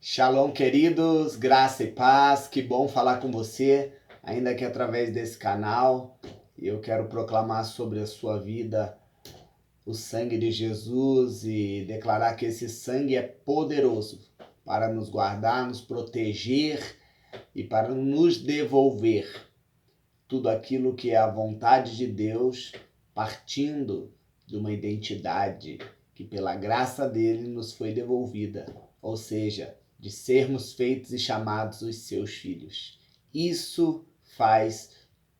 Shalom, queridos, graça e paz, que bom falar com você, ainda que através desse canal. Eu quero proclamar sobre a sua vida o sangue de Jesus e declarar que esse sangue é poderoso para nos guardar, nos proteger e para nos devolver tudo aquilo que é a vontade de Deus, partindo de uma identidade que pela graça dele nos foi devolvida, ou seja, de sermos feitos e chamados os seus filhos. Isso faz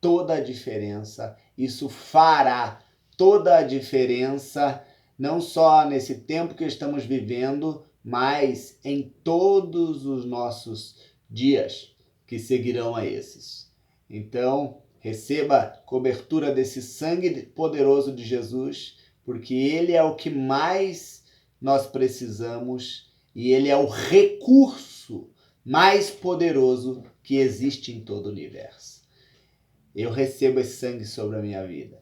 toda a diferença, isso fará toda a diferença, não só nesse tempo que estamos vivendo, mas em todos os nossos dias que seguirão a esses. Então, receba cobertura desse sangue poderoso de Jesus, porque ele é o que mais nós precisamos e ele é o recurso mais poderoso que existe em todo o universo. Eu recebo esse sangue sobre a minha vida.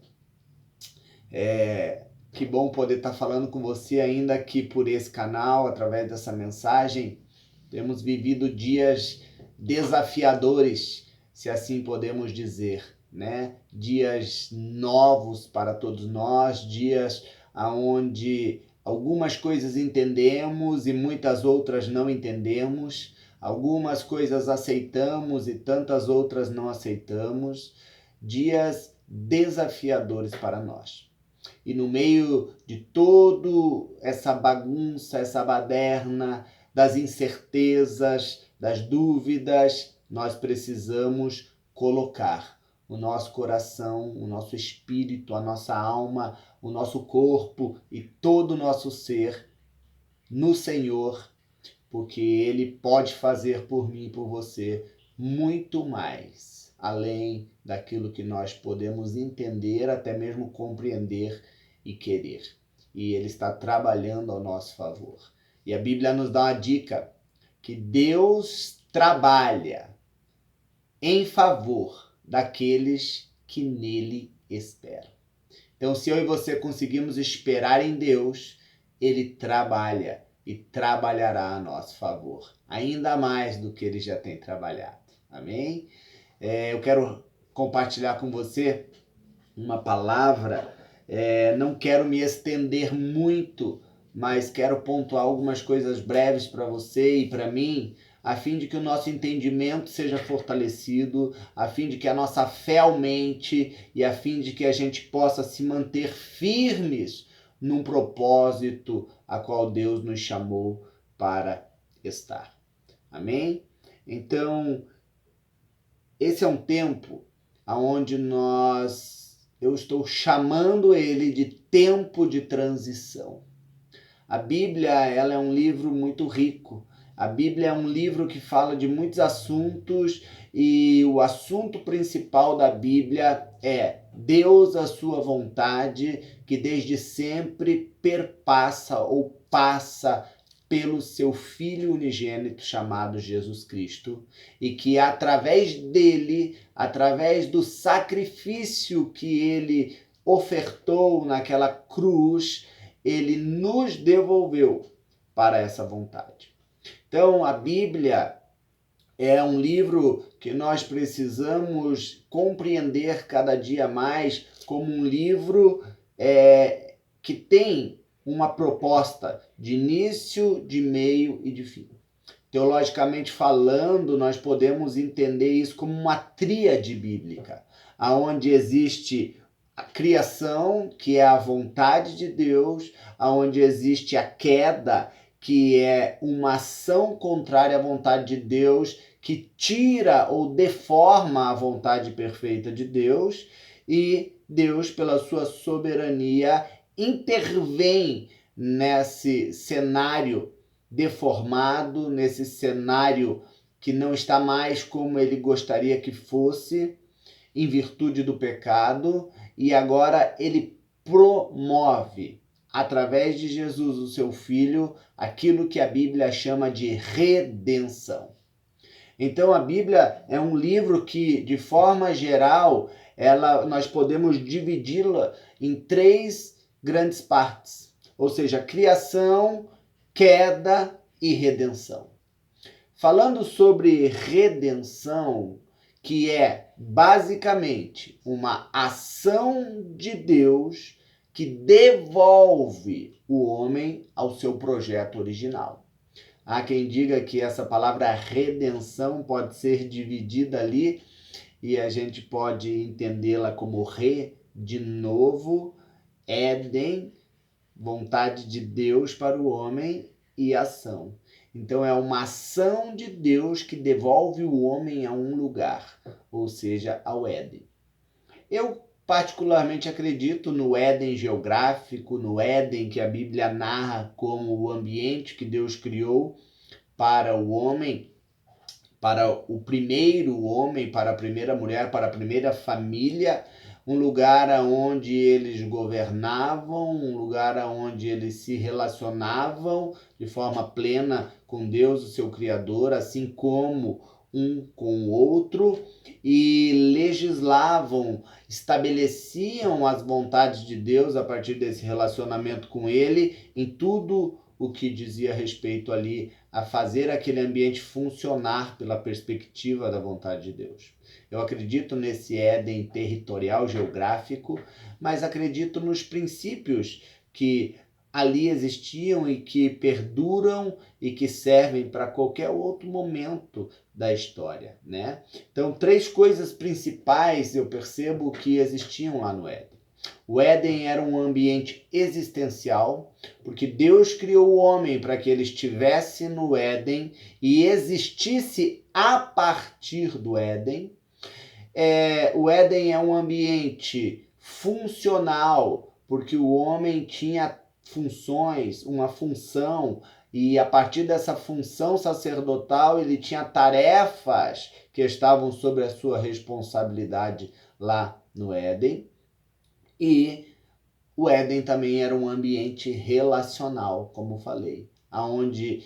Que bom poder estar falando com você ainda aqui por esse canal, através dessa mensagem. Temos vivido dias desafiadores, se assim podemos dizer, né? Dias novos para todos nós, dias onde algumas coisas entendemos e muitas outras não entendemos, algumas coisas aceitamos e tantas outras não aceitamos, dias desafiadores para nós. E no meio de toda essa bagunça, essa baderna, das incertezas, das dúvidas, nós precisamos colocar o nosso coração, o nosso espírito, a nossa alma, o nosso corpo e todo o nosso ser no Senhor, porque Ele pode fazer por mim e por você muito mais, além daquilo que nós podemos entender, até mesmo compreender e querer. E Ele está trabalhando ao nosso favor. E a Bíblia nos dá uma dica que Deus trabalha em favor daqueles que nele esperam. Então, se eu e você conseguimos esperar em Deus, Ele trabalha e trabalhará a nosso favor, ainda mais do que Ele já tem trabalhado. Amém? Eu quero compartilhar com você uma palavra, não quero me estender muito, mas quero pontuar algumas coisas breves para você e para mim, a fim de que o nosso entendimento seja fortalecido, a fim de que a nossa fé aumente e a fim de que a gente possa se manter firmes num propósito a qual Deus nos chamou para estar. Amém? Então, esse é um tempo onde eu estou chamando ele de tempo de transição. A Bíblia, ela é um livro muito rico. A Bíblia é um livro que fala de muitos assuntos e o assunto principal da Bíblia é Deus, a sua vontade, que desde sempre perpassa ou passa pelo seu Filho unigênito chamado Jesus Cristo, e que através dele, através do sacrifício que ele ofertou naquela cruz, ele nos devolveu para essa vontade. Então, a Bíblia é um livro que nós precisamos compreender cada dia mais como um livro que tem uma proposta de início, de meio e de fim. Teologicamente falando, nós podemos entender isso como uma tríade bíblica, onde existe a criação, que é a vontade de Deus, onde existe a queda, que é uma ação contrária à vontade de Deus, que tira ou deforma a vontade perfeita de Deus, e Deus, pela sua soberania, intervém nesse cenário deformado, nesse cenário que não está mais como ele gostaria que fosse, em virtude do pecado, e agora ele promove, através de Jesus, o seu Filho, aquilo que a Bíblia chama de redenção. Então a Bíblia é um livro que, de forma geral, nós podemos dividi-la em 3 grandes partes, ou seja, criação, queda e redenção. falando sobre redenção, que é basicamente uma ação de Deus que devolve o homem ao seu projeto original. Há quem diga que essa palavra redenção pode ser dividida ali e a gente pode entendê-la como de novo, Éden, vontade de Deus para o homem e ação. Então é uma ação de Deus que devolve o homem a um lugar, ou seja, ao Éden. Eu particularmente acredito no Éden geográfico, no Éden que a Bíblia narra como o ambiente que Deus criou para o homem, para o primeiro homem, para a primeira mulher, para a primeira família, um lugar onde eles governavam, um lugar onde eles se relacionavam de forma plena com Deus, o seu Criador, assim como um com o outro, e legislavam, estabeleciam as vontades de Deus a partir desse relacionamento com Ele em tudo o que dizia respeito ali a fazer aquele ambiente funcionar pela perspectiva da vontade de Deus. Eu acredito nesse Éden territorial, geográfico, mas acredito nos princípios que ali existiam e que perduram e que servem para qualquer outro momento da história, né? Então, 3 coisas principais eu percebo que existiam lá no Éden. O Éden era um ambiente existencial, porque Deus criou o homem para que ele estivesse no Éden e existisse a partir do Éden. O Éden é um ambiente funcional, porque o homem tinha funções, uma função, e a partir dessa função sacerdotal ele tinha tarefas que estavam sobre a sua responsabilidade lá no Éden. E o Éden também era um ambiente relacional, como falei, onde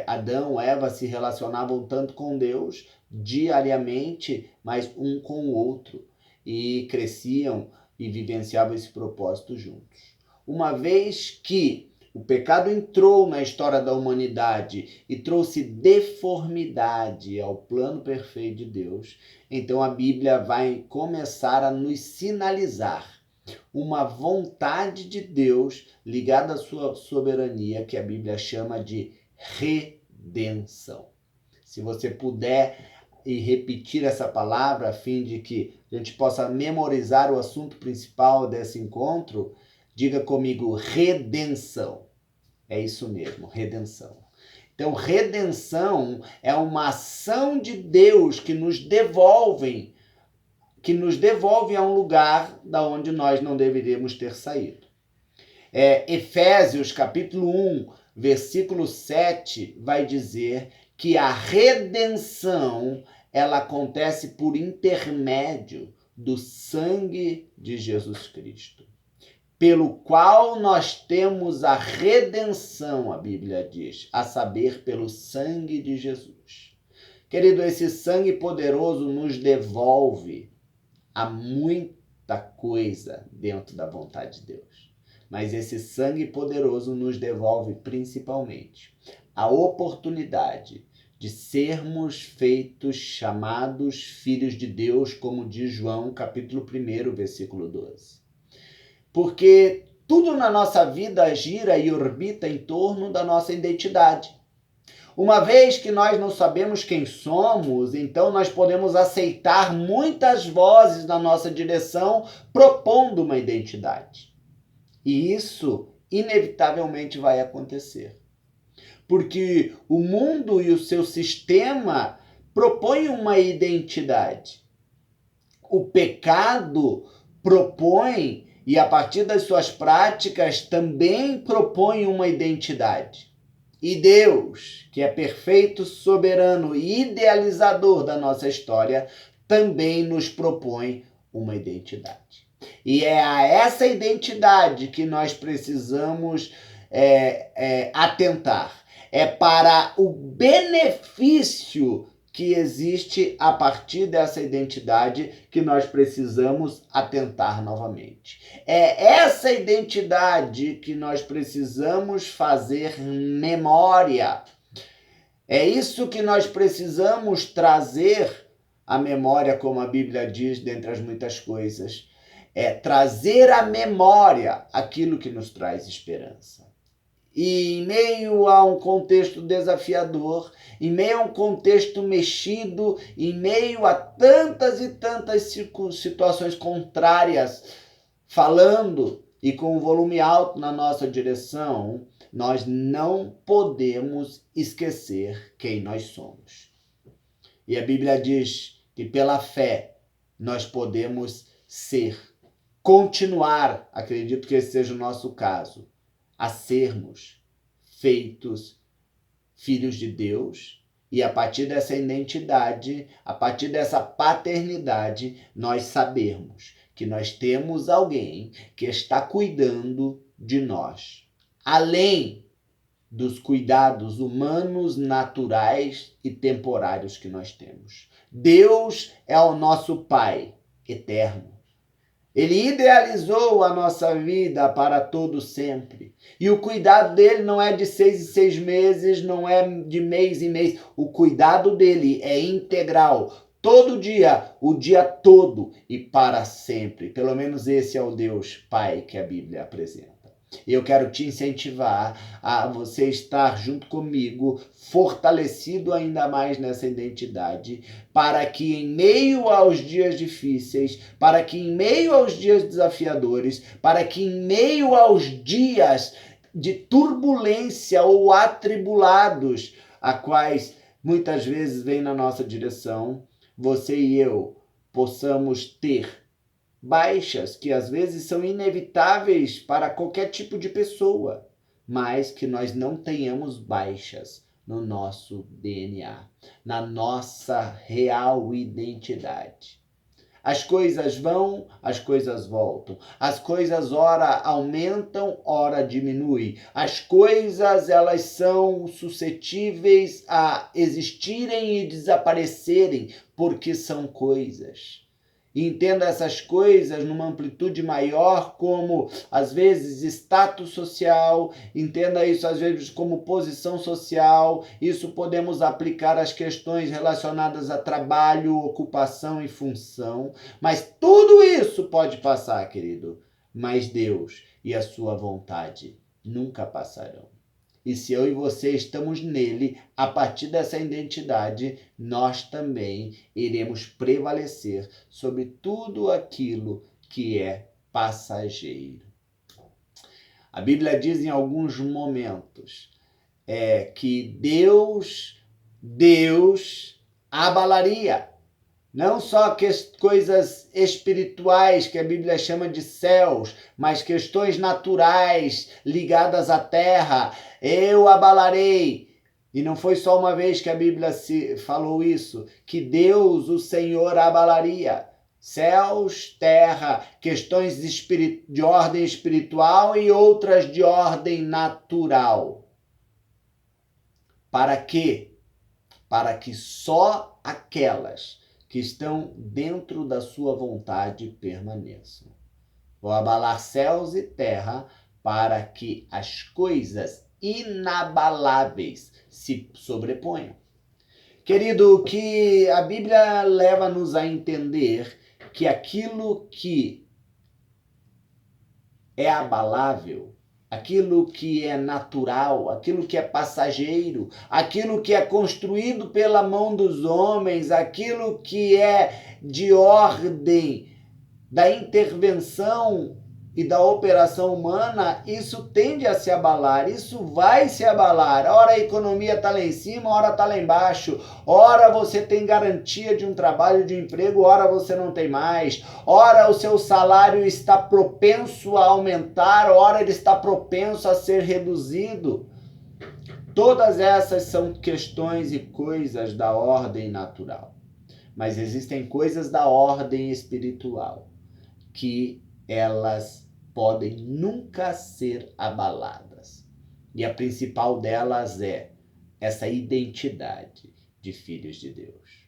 Adão e Eva se relacionavam tanto com Deus diariamente, mas um com o outro, e cresciam e vivenciavam esse propósito juntos. Uma vez que o pecado entrou na história da humanidade e trouxe deformidade ao plano perfeito de Deus, então a Bíblia vai começar a nos sinalizar uma vontade de Deus ligada à sua soberania, que a Bíblia chama de redenção. Se você puder e repetir essa palavra a fim de que a gente possa memorizar o assunto principal desse encontro, diga comigo: redenção. É isso mesmo, redenção. Então, redenção é uma ação de Deus que nos devolve a um lugar da onde nós não deveríamos ter saído. Efésios capítulo 1, versículo 7, vai dizer que a redenção ela acontece por intermédio do sangue de Jesus Cristo, pelo qual nós temos a redenção, a Bíblia diz, a saber, pelo sangue de Jesus. Querido, esse sangue poderoso nos devolve a muita coisa dentro da vontade de Deus. Mas esse sangue poderoso nos devolve principalmente a oportunidade de sermos feitos, chamados filhos de Deus, como diz João, capítulo 1, versículo 12. Porque tudo na nossa vida gira e orbita em torno da nossa identidade. Uma vez que nós não sabemos quem somos, então nós podemos aceitar muitas vozes na nossa direção propondo uma identidade. E isso inevitavelmente vai acontecer. Porque o mundo e o seu sistema propõem uma identidade. O pecado propõe, e a partir das suas práticas também propõe uma identidade. E Deus, que é perfeito, soberano e idealizador da nossa história, também nos propõe uma identidade. E é a essa identidade que nós precisamos atentar. É para o benefício que existe a partir dessa identidade que nós precisamos atentar novamente. É essa identidade que nós precisamos fazer memória. É isso que nós precisamos trazer à memória, como a Bíblia diz, dentre as muitas coisas. É trazer à memória aquilo que nos traz esperança. E em meio a um contexto desafiador, em meio a um contexto mexido, em meio a tantas e tantas situações contrárias, falando e com um volume alto na nossa direção, nós não podemos esquecer quem nós somos. E a Bíblia diz que pela fé nós podemos continuar, acredito que esse seja o nosso caso, a sermos feitos filhos de Deus, e a partir dessa identidade, a partir dessa paternidade, nós sabermos que nós temos alguém que está cuidando de nós, além dos cuidados humanos, naturais e temporários que nós temos. Deus é o nosso Pai eterno. Ele idealizou a nossa vida para todo sempre. E o cuidado dele não é de 6 em 6 meses, não é de mês em mês. O cuidado dele é integral. Todo dia, o dia todo e para sempre. Pelo menos esse é o Deus Pai que a Bíblia apresenta. Eu quero te incentivar a você estar junto comigo, fortalecido ainda mais nessa identidade, para que em meio aos dias difíceis, para que em meio aos dias desafiadores, para que em meio aos dias de turbulência ou atribulados, a quais muitas vezes vem na nossa direção, você e eu possamos ter baixas que às vezes são inevitáveis para qualquer tipo de pessoa, mas que nós não tenhamos baixas no nosso DNA, na nossa real identidade. As coisas vão, as coisas voltam. As coisas ora aumentam, ora diminuem. As coisas elas são suscetíveis a existirem e desaparecerem porque são coisas. Entenda essas coisas numa amplitude maior, como às vezes status social, entenda isso às vezes como posição social. Isso podemos aplicar às questões relacionadas a trabalho, ocupação e função, mas tudo isso pode passar, querido, mas Deus e a sua vontade nunca passarão. E se eu e você estamos nele, a partir dessa identidade, nós também iremos prevalecer sobre tudo aquilo que é passageiro. A Bíblia diz em alguns momentos que Deus abalaria não só coisas espirituais, que a Bíblia chama de céus, mas questões naturais ligadas à terra. Eu abalarei. E não foi só uma vez que a Bíblia falou isso, que Deus, o Senhor, abalaria. Céus, terra, questões de ordem espiritual e outras de ordem natural. Para quê? Para que só aquelas que estão dentro da sua vontade permaneçam. Vou abalar céus e terra para que as coisas inabaláveis se sobreponham. Querido, que a Bíblia leva-nos a entender que aquilo que é abalável, aquilo que é natural, aquilo que é passageiro, aquilo que é construído pela mão dos homens, aquilo que é de ordem da intervenção e da operação humana, isso tende a se abalar, isso vai se abalar. Ora a economia está lá em cima, ora está lá embaixo. Ora você tem garantia de um trabalho, de um emprego, ora você não tem mais. Ora o seu salário está propenso a aumentar, ora ele está propenso a ser reduzido. Todas essas são questões e coisas da ordem natural. Mas existem coisas da ordem espiritual que elas podem nunca ser abaladas. E a principal delas é essa identidade de filhos de Deus.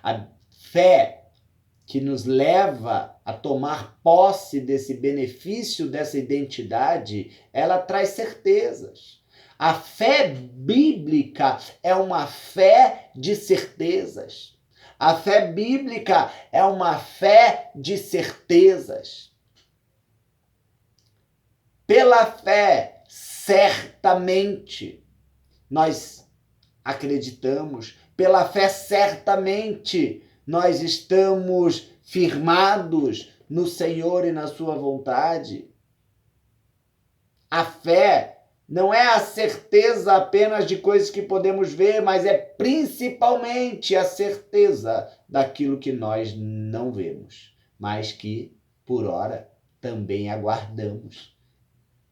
A fé que nos leva a tomar posse desse benefício, dessa identidade, ela traz certezas. A fé bíblica é uma fé de certezas. A fé bíblica é uma fé de certezas. Pela fé, certamente, nós acreditamos. Pela fé, certamente, nós estamos firmados no Senhor e na sua vontade. A fé não é a certeza apenas de coisas que podemos ver, mas é principalmente a certeza daquilo que nós não vemos, mas que, por ora, também aguardamos.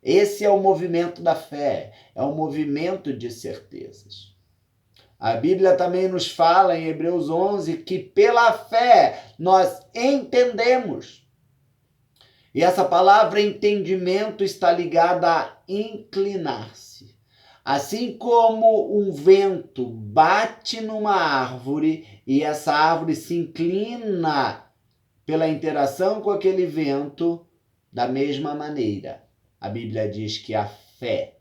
Esse é o movimento da fé, é um movimento de certezas. A Bíblia também nos fala em Hebreus 11 que pela fé nós entendemos. E essa palavra entendimento está ligada a inclinar-se. Assim como um vento bate numa árvore e essa árvore se inclina pela interação com aquele vento, da mesma maneira, a Bíblia diz que a fé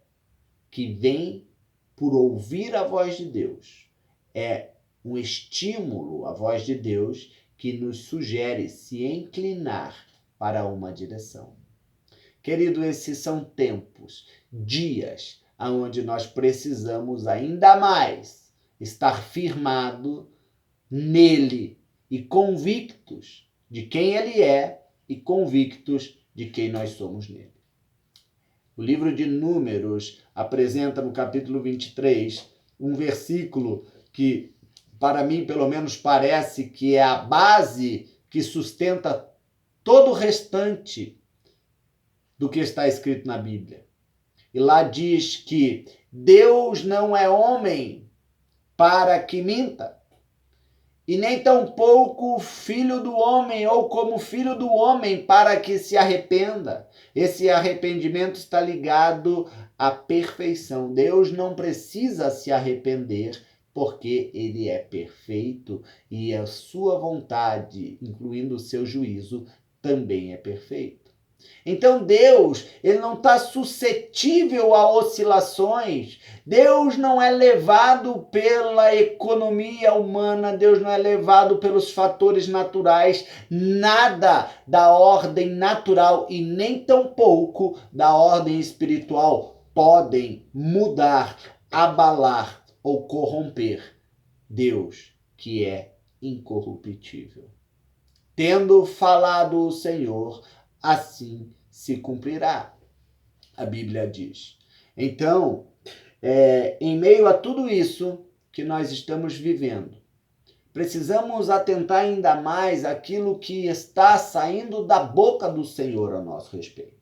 que vem por ouvir a voz de Deus é um estímulo à voz de Deus que nos sugere se inclinar para uma direção. Querido, esses são tempos, dias, onde nós precisamos ainda mais estar firmado nele e convictos de quem ele é e convictos de quem nós somos nele. O livro de Números apresenta no capítulo 23 um versículo que, para mim, pelo menos parece que é a base que sustenta todo o restante do que está escrito na Bíblia. E lá diz que Deus não é homem para que minta, e nem tampouco filho do homem, ou como filho do homem, para que se arrependa. Esse arrependimento está ligado à perfeição. Deus não precisa se arrepender, porque ele é perfeito e a sua vontade, incluindo o seu juízo, também é perfeito. Então Deus, ele não está suscetível a oscilações. Deus não é levado pela economia humana, Deus não é levado pelos fatores naturais, nada da ordem natural e nem tampouco da ordem espiritual podem mudar, abalar ou corromper Deus, que é incorruptível. Tendo falado o Senhor, assim se cumprirá, a Bíblia diz. Então, em meio a tudo isso que nós estamos vivendo, precisamos atentar ainda mais àquilo que está saindo da boca do Senhor a nosso respeito.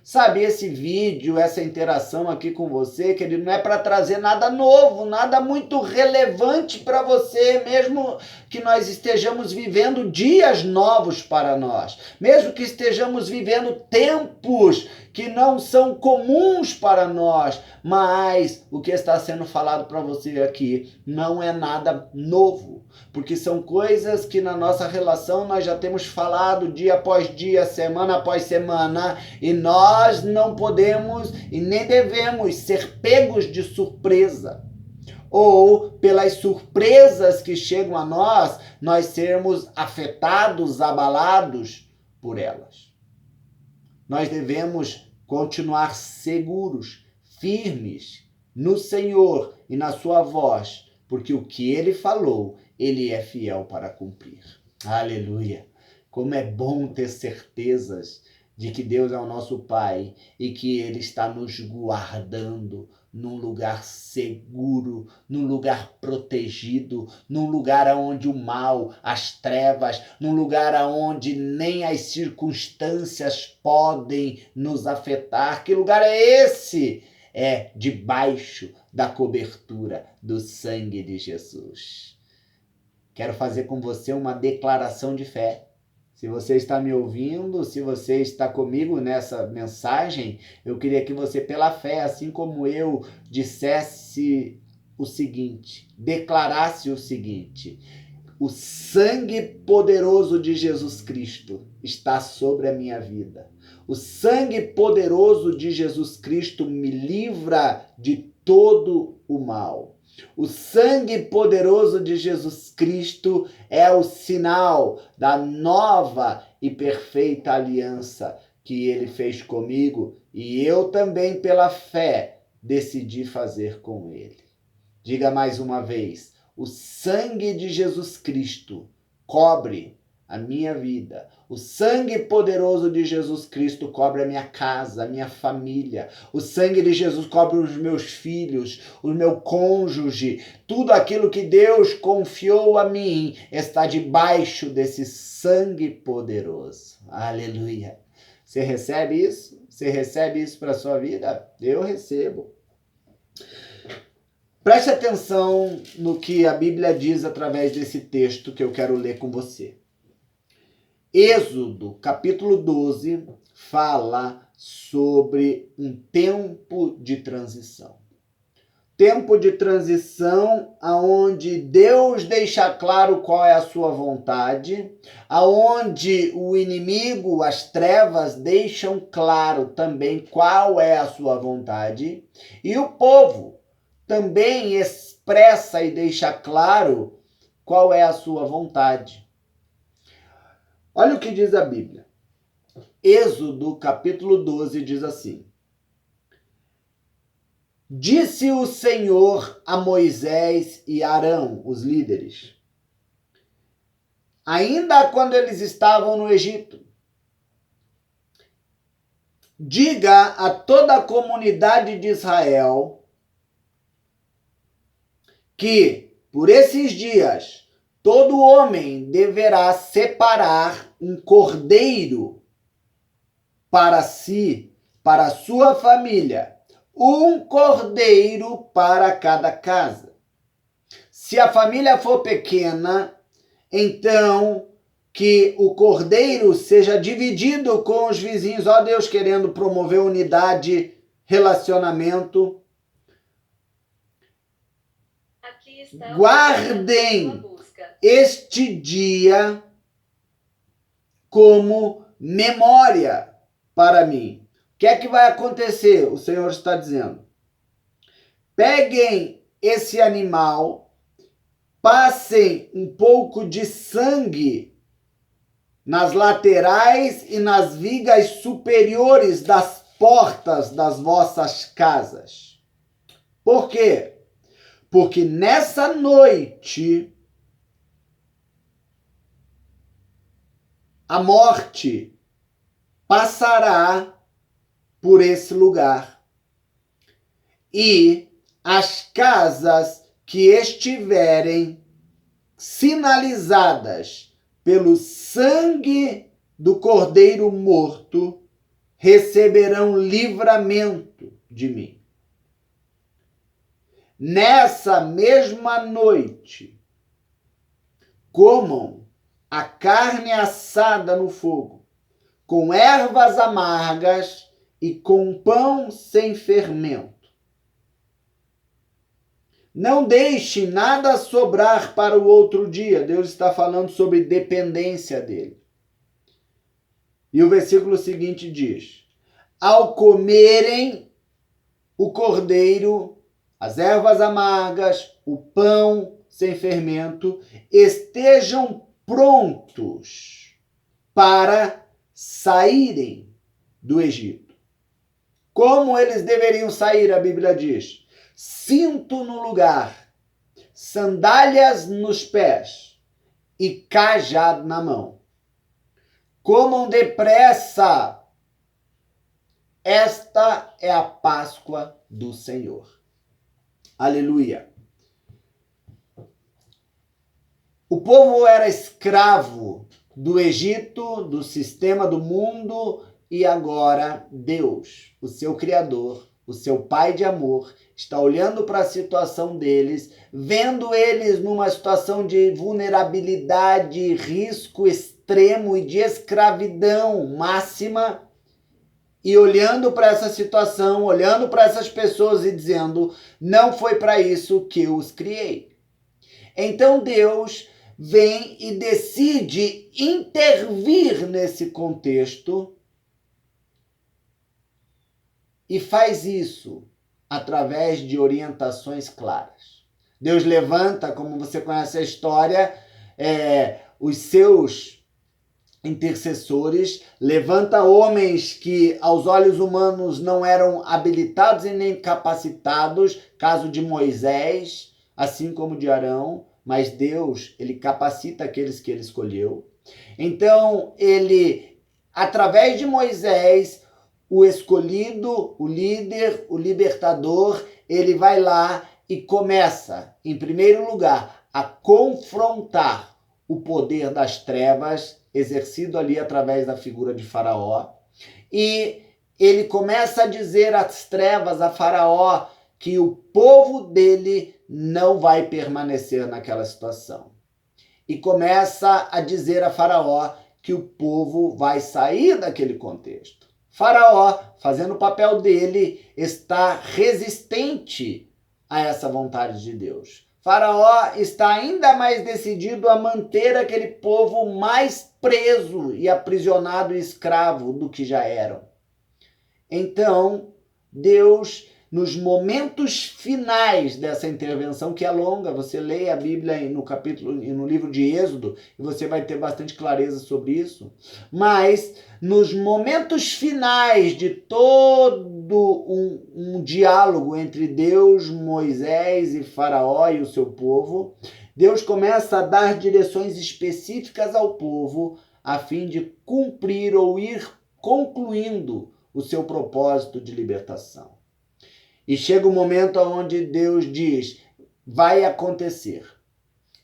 Sabe, esse vídeo, essa interação aqui com você, querido, não é para trazer nada novo, nada muito relevante para você, mesmo que nós estejamos vivendo dias novos para nós, mesmo que estejamos vivendo tempos que não são comuns para nós, mas o que está sendo falado para você aqui não é nada novo, porque são coisas que na nossa relação nós já temos falado dia após dia, semana após semana, e nós não podemos e nem devemos ser pegos de surpresa, ou pelas surpresas que chegam a nós sermos afetados, abalados por elas. Nós devemos continuar seguros, firmes no Senhor e na sua voz, porque o que ele falou, ele é fiel para cumprir. Aleluia! Como é bom ter certezas de que Deus é o nosso Pai e que ele está nos guardando num lugar seguro, num lugar protegido, num lugar onde o mal, as trevas, num lugar onde nem as circunstâncias podem nos afetar. Que lugar é esse? É debaixo da cobertura do sangue de Jesus. Quero fazer com você uma declaração de fé. Se você está me ouvindo, se você está comigo nessa mensagem, eu queria que você, pela fé, assim como eu, dissesse o seguinte, declarasse o seguinte: o sangue poderoso de Jesus Cristo está sobre a minha vida. O sangue poderoso de Jesus Cristo me livra de todo o mal. O sangue poderoso de Jesus Cristo é o sinal da nova e perfeita aliança que ele fez comigo e eu também, pela fé, decidi fazer com ele. Diga mais uma vez: o sangue de Jesus Cristo cobre a minha vida. O sangue poderoso de Jesus Cristo cobre a minha casa, a minha família. O sangue de Jesus cobre os meus filhos, o meu cônjuge. Tudo aquilo que Deus confiou a mim está debaixo desse sangue poderoso. Aleluia. Você recebe isso? Você recebe isso para a sua vida? Eu recebo. Preste atenção no que a Bíblia diz através desse texto que eu quero ler com você. Êxodo, capítulo 12, fala sobre um tempo de transição. Tempo de transição aonde Deus deixa claro qual é a sua vontade, aonde o inimigo, as trevas, deixam claro também qual é a sua vontade, e o povo também expressa e deixa claro qual é a sua vontade. Olha o que diz a Bíblia. Êxodo, capítulo 12, diz assim: Disse o Senhor a Moisés e Arão, os líderes, ainda quando eles estavam no Egito: diga a toda a comunidade de Israel que, por esses dias, todo homem deverá separar um cordeiro para si, para a sua família, um cordeiro para cada casa. Se a família for pequena, então que o cordeiro seja dividido com os vizinhos. Ó Deus, querendo promover unidade, relacionamento. Guardem este dia como memória para mim. O que é que vai acontecer? O Senhor está dizendo: peguem esse animal, passem um pouco de sangue nas laterais e nas vigas superiores das portas das vossas casas. Por quê? Porque nessa noite a morte passará por esse lugar. E as casas que estiverem sinalizadas pelo sangue do cordeiro morto receberão livramento de mim. Nessa mesma noite, comam a carne assada no fogo, com ervas amargas e com pão sem fermento. Não deixe nada sobrar para o outro dia. Deus está falando sobre dependência dele. E o versículo seguinte diz: ao comerem o cordeiro, as ervas amargas, o pão sem fermento, estejam prontos para saírem do Egito. Como eles deveriam sair, a Bíblia diz: cinto no lugar, sandálias nos pés e cajado na mão. Comam depressa. Esta é a Páscoa do Senhor. Aleluia. O povo era escravo do Egito, do sistema do mundo, e agora Deus, o seu Criador, o seu Pai de amor, está olhando para a situação deles, vendo eles numa situação de vulnerabilidade, risco extremo e de escravidão máxima, e olhando para essa situação, olhando para essas pessoas e dizendo: não foi para isso que eu os criei. Então Deus vem e decide intervir nesse contexto E faz isso através de orientações claras. Deus levanta, como você conhece a história, os seus intercessores, levanta homens que aos olhos humanos não eram habilitados e nem capacitados, caso de Moisés, assim como de Arão, mas Deus, ele capacita aqueles que ele escolheu. Então, ele, através de Moisés, o escolhido, o líder, o libertador, ele vai lá e começa, em primeiro lugar, a confrontar o poder das trevas, exercido ali através da figura de Faraó. E ele começa a dizer às trevas, a Faraó, que o povo dele não vai permanecer naquela situação. E começa a dizer a Faraó que o povo vai sair daquele contexto. Faraó, fazendo o papel dele, está resistente a essa vontade de Deus. Faraó está ainda mais decidido a manter aquele povo mais preso e aprisionado e escravo do que já eram. Então, Deus, nos momentos finais dessa intervenção, que é longa, você lê a Bíblia no livro de Êxodo, e você vai ter bastante clareza sobre isso, mas nos momentos finais de todo um diálogo entre Deus, Moisés e Faraó e o seu povo, Deus começa a dar direções específicas ao povo a fim de cumprir ou ir concluindo o seu propósito de libertação. E chega o momento onde Deus diz, vai acontecer.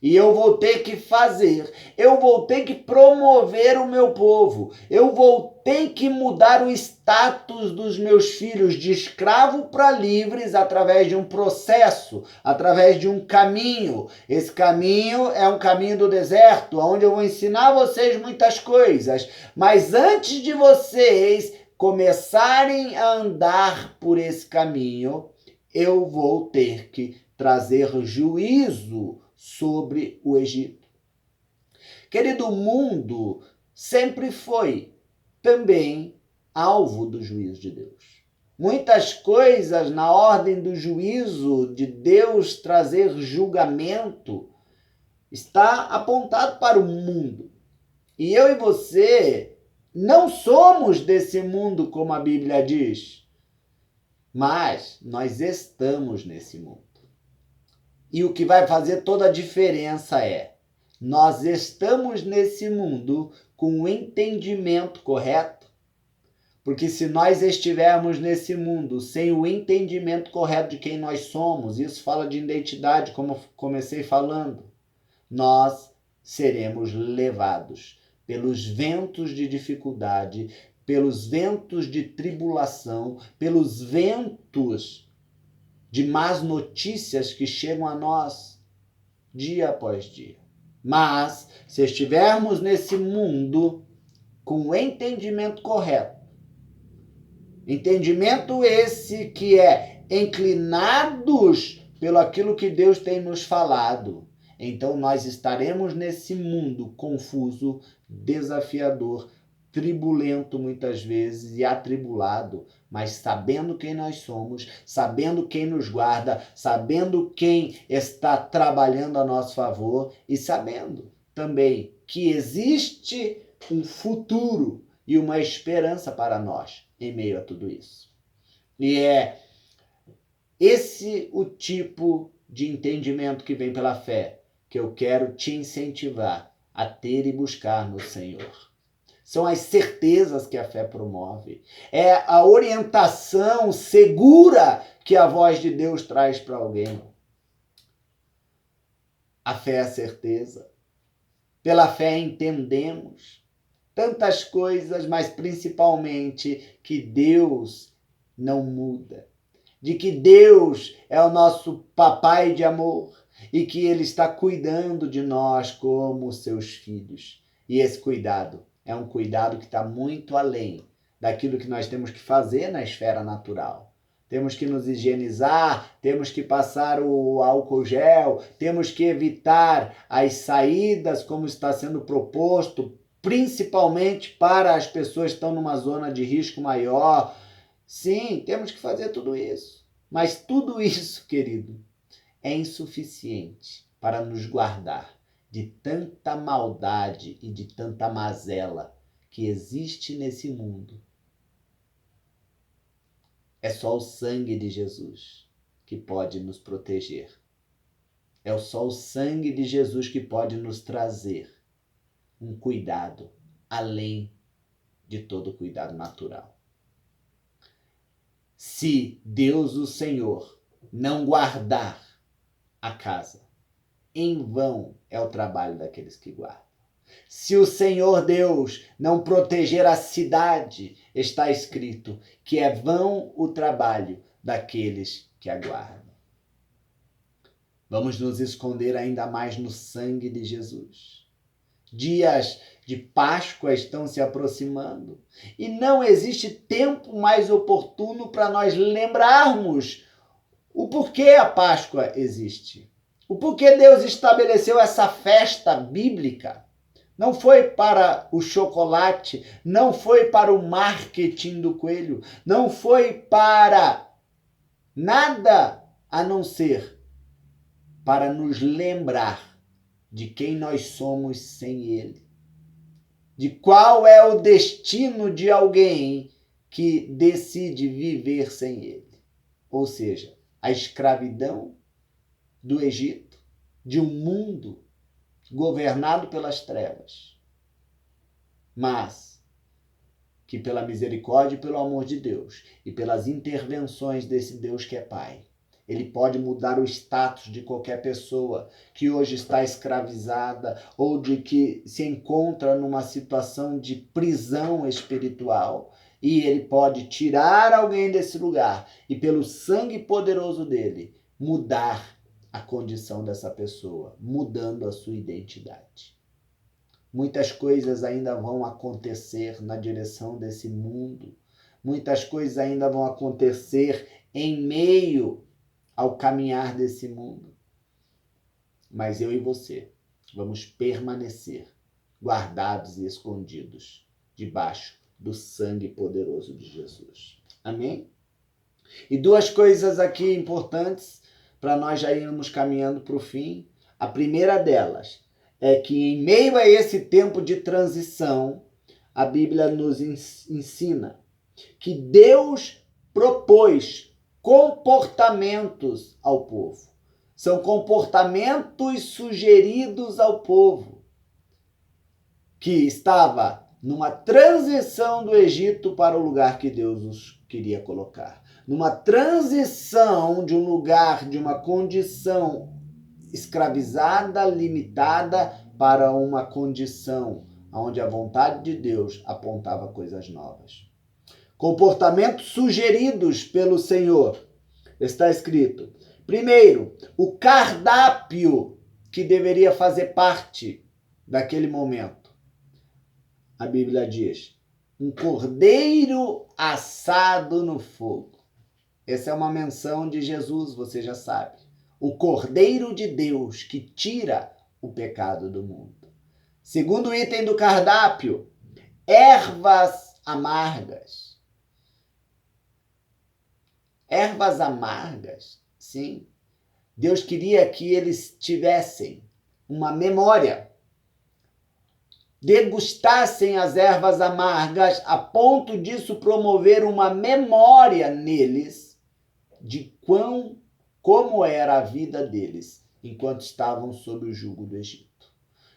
E eu vou ter que fazer, eu vou ter que promover o meu povo, eu vou ter que mudar o status dos meus filhos de escravo para livres através de um processo, através de um caminho. Esse caminho é um caminho do deserto, onde eu vou ensinar vocês muitas coisas, mas antes de vocês começarem a andar por esse caminho, eu vou ter que trazer juízo sobre o Egito. Querido, o mundo sempre foi também alvo do juízo de Deus. Muitas coisas na ordem do juízo de Deus trazer julgamento está apontado para o mundo. E eu e você não somos desse mundo, como a Bíblia diz, mas nós estamos nesse mundo. E o que vai fazer toda a diferença é, nós estamos nesse mundo com o entendimento correto? Porque se nós estivermos nesse mundo sem o entendimento correto de quem nós somos, isso fala de identidade, como eu comecei falando, nós seremos levados pelos ventos de dificuldade, pelos ventos de tribulação, pelos ventos de más notícias que chegam a nós dia após dia. Mas, se estivermos nesse mundo com o entendimento correto, entendimento esse que é inclinados pelo aquilo que Deus tem nos falado, então nós estaremos nesse mundo confuso, desafiador, tribulento muitas vezes e atribulado, mas sabendo quem nós somos, sabendo quem nos guarda, sabendo quem está trabalhando a nosso favor e sabendo também que existe um futuro e uma esperança para nós em meio a tudo isso. E é esse o tipo de entendimento que vem pela fé que eu quero te incentivar a ter e buscar no Senhor. São as certezas que a fé promove. É a orientação segura que a voz de Deus traz para alguém. A fé é a certeza. Pela fé entendemos tantas coisas, mas principalmente que Deus não muda. De que Deus é o nosso papai de amor e que Ele está cuidando de nós como seus filhos. E esse cuidado é um cuidado que está muito além daquilo que nós temos que fazer na esfera natural. Temos que nos higienizar, temos que passar o álcool gel, temos que evitar as saídas como está sendo proposto, principalmente para as pessoas que estão numa zona de risco maior. Sim, temos que fazer tudo isso. Mas tudo isso, querido, é insuficiente para nos guardar de tanta maldade e de tanta mazela que existe nesse mundo. É só o sangue de Jesus que pode nos proteger. É só o sangue de Jesus que pode nos trazer um cuidado além de todo cuidado natural. Se Deus, o Senhor, não guardar a casa, em vão é o trabalho daqueles que guardam. Se o Senhor Deus não proteger a cidade, está escrito que é vão o trabalho daqueles que aguardam. Vamos nos esconder ainda mais no sangue de Jesus. Dias de Páscoa estão se aproximando e não existe tempo mais oportuno para nós lembrarmos o porquê a Páscoa existe. O porquê Deus estabeleceu essa festa bíblica. Não foi para o chocolate, não foi para o marketing do coelho, não foi para nada a não ser para nos lembrar de quem nós somos sem Ele. De qual é o destino de alguém que decide viver sem Ele. Ou seja, a escravidão do Egito, de um mundo governado pelas trevas, mas que pela misericórdia e pelo amor de Deus e pelas intervenções desse Deus que é Pai, Ele pode mudar o status de qualquer pessoa que hoje está escravizada ou de que se encontra numa situação de prisão espiritual. E Ele pode tirar alguém desse lugar e, pelo sangue poderoso dele, mudar a condição dessa pessoa, mudando a sua identidade. Muitas coisas ainda vão acontecer na direção desse mundo. Muitas coisas ainda vão acontecer em meio ao caminhar desse mundo. Mas eu e você vamos permanecer guardados e escondidos debaixo do sangue poderoso de Jesus. Amém? E duas coisas aqui importantes para nós já irmos caminhando para o fim. A primeira delas é que em meio a esse tempo de transição, a Bíblia nos ensina que Deus propôs comportamentos ao povo. São comportamentos sugeridos ao povo que estava numa transição do Egito para o lugar que Deus os queria colocar. Numa transição de um lugar, de uma condição escravizada, limitada, para uma condição onde a vontade de Deus apontava coisas novas. Comportamentos sugeridos pelo Senhor. Está escrito, primeiro, o cardápio que deveria fazer parte daquele momento. A Bíblia diz, um cordeiro assado no fogo. Essa é uma menção de Jesus, você já sabe. O Cordeiro de Deus que tira o pecado do mundo. Segundo item do cardápio, ervas amargas. Ervas amargas, sim. Deus queria que eles tivessem uma memória. Degustassem as ervas amargas a ponto disso promover uma memória neles de como era a vida deles enquanto estavam sob o jugo do Egito.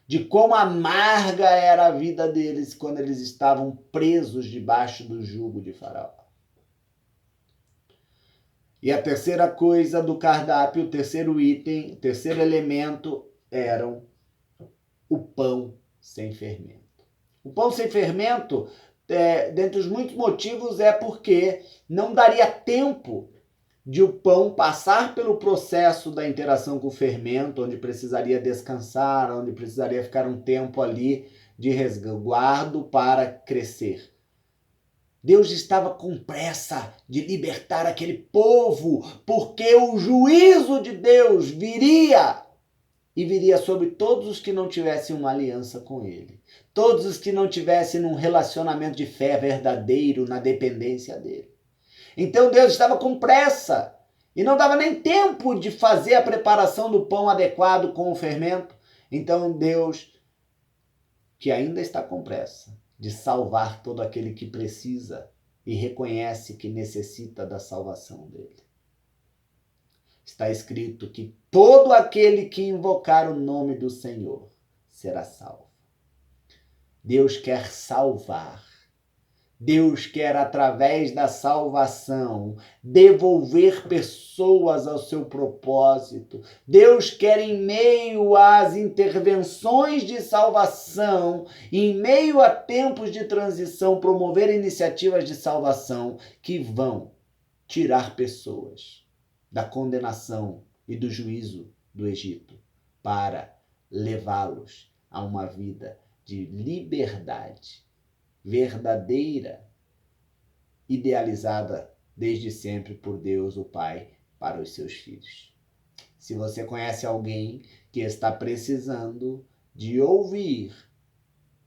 De quão amarga era a vida deles quando eles estavam presos debaixo do jugo de Faraó. E a terceira coisa do cardápio, o terceiro item, o terceiro elemento, eram o pão sem fermento. O pão sem fermento, dentre os muitos motivos, é porque não daria tempo de o pão passar pelo processo da interação com o fermento, onde precisaria descansar, onde precisaria ficar um tempo ali de resguardo para crescer. Deus estava com pressa de libertar aquele povo, porque o juízo de Deus viria e viria sobre todos os que não tivessem uma aliança com Ele. Todos os que não tivessem um relacionamento de fé verdadeiro na dependência dEle. Então Deus estava com pressa e não dava nem tempo de fazer a preparação do pão adequado com o fermento. Então Deus, que ainda está com pressa de salvar todo aquele que precisa e reconhece que necessita da salvação dele. Está escrito que todo aquele que invocar o nome do Senhor será salvo. Deus quer salvar. Deus quer, através da salvação, devolver pessoas ao seu propósito. Deus quer, em meio às intervenções de salvação, em meio a tempos de transição, promover iniciativas de salvação que vão tirar pessoas da condenação e do juízo do Egito para levá-los a uma vida de liberdade verdadeira, idealizada desde sempre por Deus, o Pai, para os seus filhos. Se você conhece alguém que está precisando de ouvir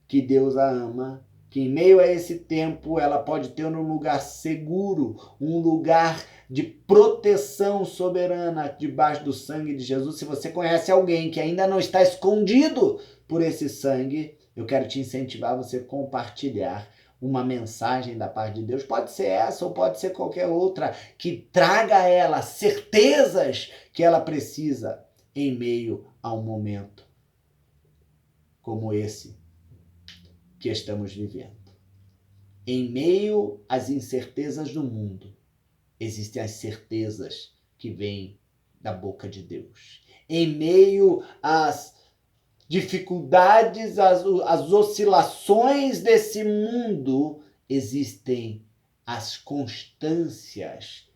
que Deus a ama, que em meio a esse tempo ela pode ter um lugar seguro, um lugar de proteção soberana debaixo do sangue de Jesus. Se você conhece alguém que ainda não está escondido por esse sangue, eu quero te incentivar a você compartilhar uma mensagem da parte de Deus. Pode ser essa ou pode ser qualquer outra que traga a ela certezas que ela precisa em meio a um momento como esse que estamos vivendo. Em meio às incertezas do mundo, existem as certezas que vêm da boca de Deus. Em meio às dificuldades, as oscilações desse mundo, existem as constâncias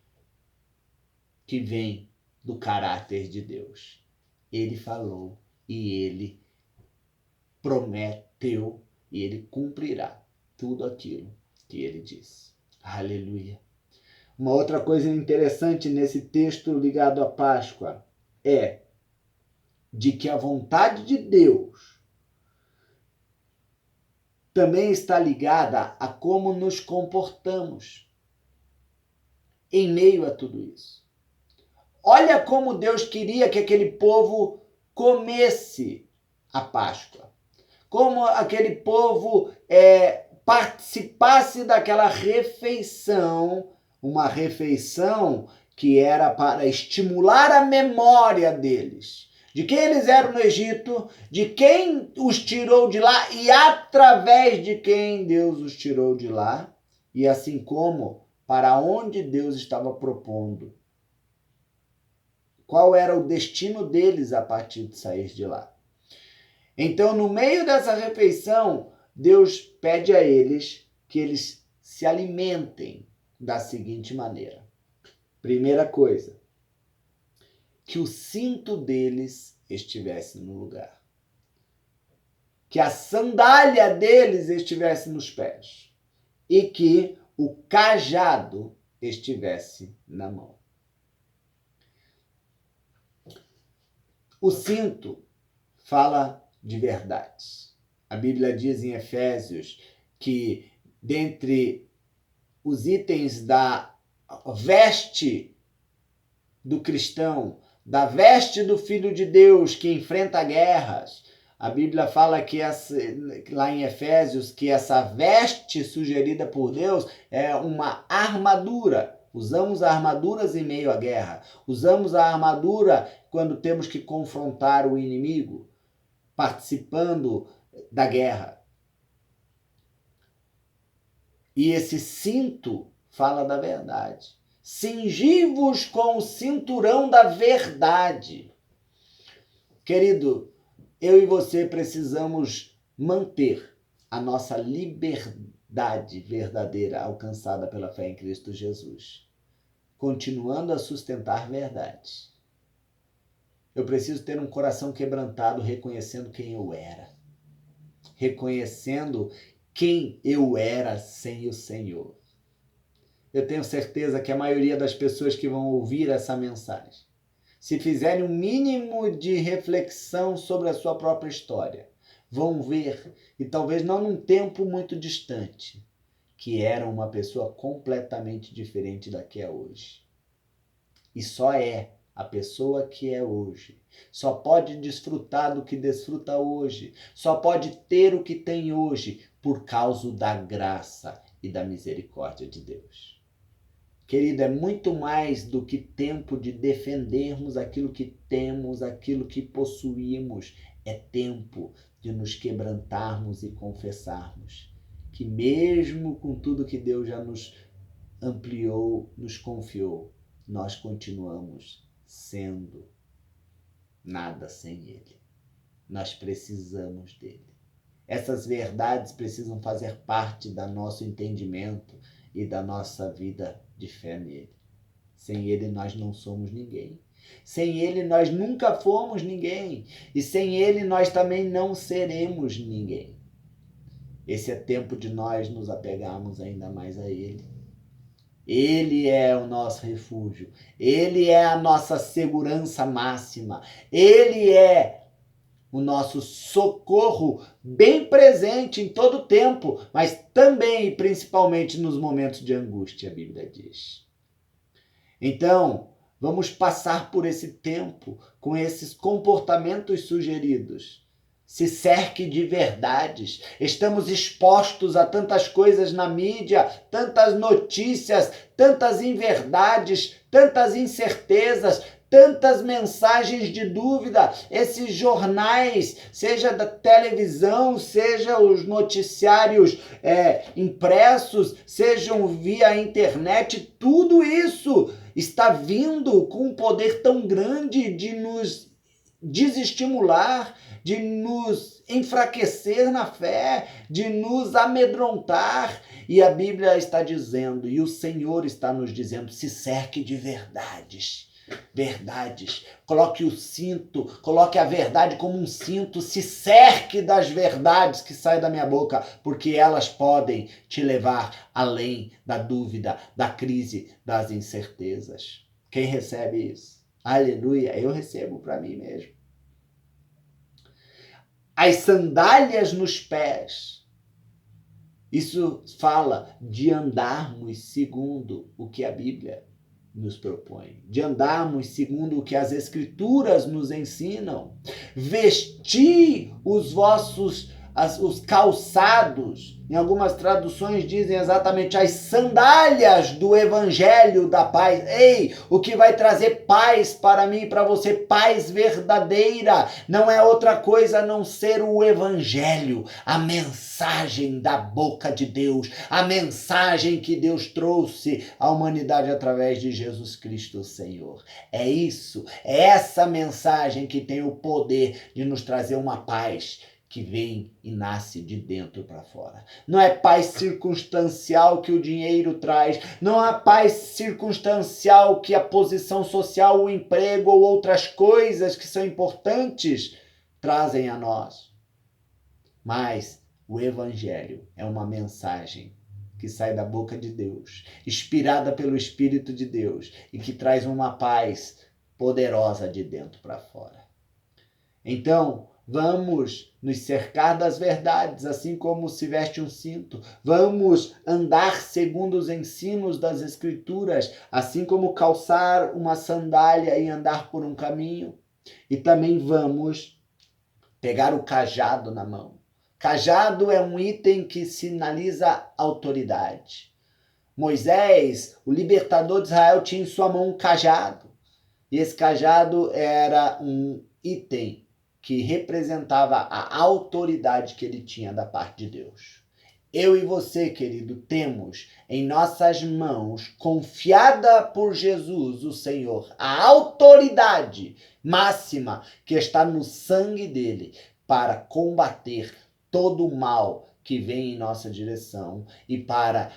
que vêm do caráter de Deus. Ele falou e ele prometeu e ele cumprirá tudo aquilo que ele disse. Aleluia. Uma outra coisa interessante nesse texto ligado à Páscoa é de que a vontade de Deus também está ligada a como nos comportamos em meio a tudo isso. Olha como Deus queria que aquele povo comesse a Páscoa. Como aquele povo participasse daquela refeição, uma refeição que era para estimular a memória deles, de quem eles eram no Egito, de quem os tirou de lá e através de quem Deus os tirou de lá, e assim como para onde Deus estava propondo. Qual era o destino deles a partir de sair de lá. Então, no meio dessa refeição, Deus pede a eles que eles se alimentem da seguinte maneira. Primeira coisa, que o cinto deles estivesse no lugar. Que a sandália deles estivesse nos pés. E que o cajado estivesse na mão. O cinto fala de verdades. A Bíblia diz em Efésios que dentre os itens da veste do cristão, da veste do Filho de Deus que enfrenta guerras, a Bíblia fala que lá em Efésios que essa veste sugerida por Deus é uma armadura. Usamos armaduras em meio à guerra. Usamos a armadura quando temos que confrontar o inimigo, participando da guerra. E esse cinto fala da verdade. Cingi-vos com o cinturão da verdade. Querido, eu e você precisamos manter a nossa liberdade verdadeira alcançada pela fé em Cristo Jesus, continuando a sustentar verdade. Eu preciso ter um coração quebrantado, reconhecendo quem eu era, reconhecendo quem eu era sem o Senhor. Eu tenho certeza que a maioria das pessoas que vão ouvir essa mensagem, se fizerem um mínimo de reflexão sobre a sua própria história, vão ver, e talvez não num tempo muito distante, que era uma pessoa completamente diferente da que é hoje. E só é a pessoa que é hoje. Só pode desfrutar do que desfruta hoje. Só pode ter o que tem hoje por causa da graça e da misericórdia de Deus. Querido, é muito mais do que tempo de defendermos aquilo que temos, aquilo que possuímos. É tempo de nos quebrantarmos e confessarmos que mesmo com tudo que Deus já nos ampliou, nos confiou, nós continuamos sendo nada sem Ele. Nós precisamos dele. Essas verdades precisam fazer parte do nosso entendimento e da nossa vida de fé nele. Sem ele nós não somos ninguém. Sem ele nós nunca fomos ninguém. E sem ele nós também não seremos ninguém. Esse é tempo de nós nos apegarmos ainda mais a ele. Ele é o nosso refúgio. Ele é a nossa segurança máxima. Ele é o nosso socorro bem presente em todo o tempo, mas também e principalmente nos momentos de angústia, a Bíblia diz. Então, vamos passar por esse tempo com esses comportamentos sugeridos. Se cerque de verdades. Estamos expostos a tantas coisas na mídia, tantas notícias, tantas inverdades, tantas incertezas, tantas mensagens de dúvida. Esses jornais, seja da televisão, seja os noticiários impressos, sejam via internet, tudo isso está vindo com um poder tão grande de nos desestimular, de nos enfraquecer na fé, de nos amedrontar. E a Bíblia está dizendo, e o Senhor está nos dizendo, se cerque de verdades. Verdades. Coloque o cinto, coloque a verdade como um cinto, se cerque das verdades que saem da minha boca, porque elas podem te levar além da dúvida, da crise, das incertezas. Quem recebe isso? Aleluia, eu recebo para mim mesmo. As sandálias nos pés. Isso fala de andarmos segundo o que a Bíblia nos propõe, de andarmos segundo o que as Escrituras nos ensinam. Vestir os calçados, em algumas traduções dizem exatamente as sandálias do Evangelho da paz. Ei, o que vai trazer paz para mim e para você, paz verdadeira, não é outra coisa a não ser o Evangelho, a mensagem da boca de Deus, a mensagem que Deus trouxe à humanidade através de Jesus Cristo, o Senhor. É isso, é essa mensagem que tem o poder de nos trazer uma paz que vem e nasce de dentro para fora. Não é paz circunstancial que o dinheiro traz, não é paz circunstancial que a posição social, o emprego ou outras coisas que são importantes trazem a nós. Mas o Evangelho é uma mensagem que sai da boca de Deus, inspirada pelo Espírito de Deus e que traz uma paz poderosa de dentro para fora. Então, vamos nos cercar das verdades, assim como se veste um cinto. Vamos andar segundo os ensinos das Escrituras, assim como calçar uma sandália e andar por um caminho. E também vamos pegar o cajado na mão. Cajado é um item que sinaliza autoridade. Moisés, o libertador de Israel, tinha em sua mão um cajado. E esse cajado era um item que representava a autoridade que ele tinha da parte de Deus. Eu e você, querido, temos em nossas mãos, confiada por Jesus, o Senhor, a autoridade máxima que está no sangue dele para combater todo o mal que vem em nossa direção e para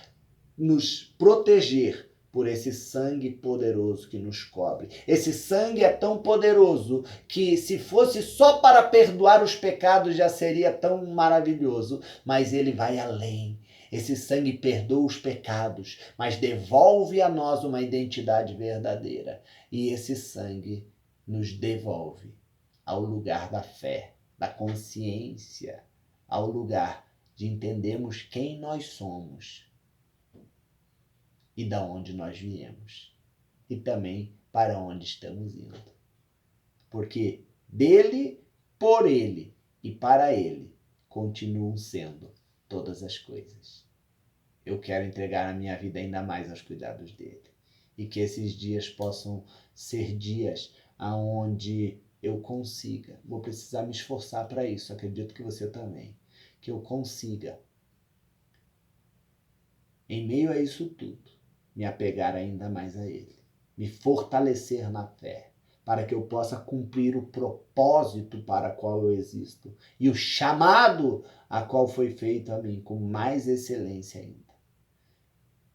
nos proteger por esse sangue poderoso que nos cobre. Esse sangue é tão poderoso que se fosse só para perdoar os pecados já seria tão maravilhoso, mas ele vai além. Esse sangue perdoa os pecados, mas devolve a nós uma identidade verdadeira. E esse sangue nos devolve ao lugar da fé, da consciência, ao lugar de entendermos quem nós somos e da onde nós viemos e também para onde estamos indo. Porque dele, por ele e para ele continuam sendo todas as coisas. Eu quero entregar a minha vida ainda mais aos cuidados dele. E que esses dias possam ser dias aonde eu consiga. Vou precisar me esforçar para isso, acredito que você também. Que eu consiga, em meio a isso tudo, me apegar ainda mais a ele. Me fortalecer na fé, para que eu possa cumprir o propósito para o qual eu existo e o chamado a qual foi feito a mim com mais excelência ainda.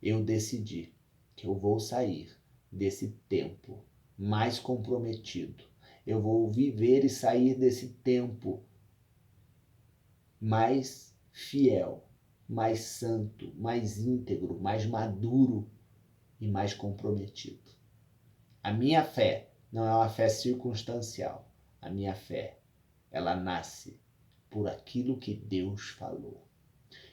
Eu decidi que eu vou sair desse tempo mais comprometido. Eu vou viver e sair desse tempo mais fiel, mais santo, mais íntegro, mais maduro e mais comprometido. A minha fé não é uma fé circunstancial. A minha fé, ela nasce por aquilo que Deus falou.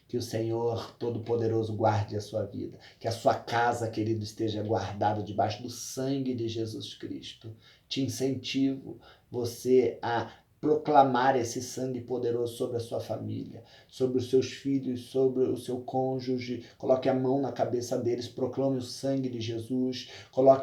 Que o Senhor Todo-Poderoso guarde a sua vida. Que a sua casa, querido, esteja guardada debaixo do sangue de Jesus Cristo. Te incentivo você a proclamar esse sangue poderoso sobre a sua família, sobre os seus filhos, sobre o seu cônjuge. Coloque a mão na cabeça deles, proclame o sangue de Jesus. Coloque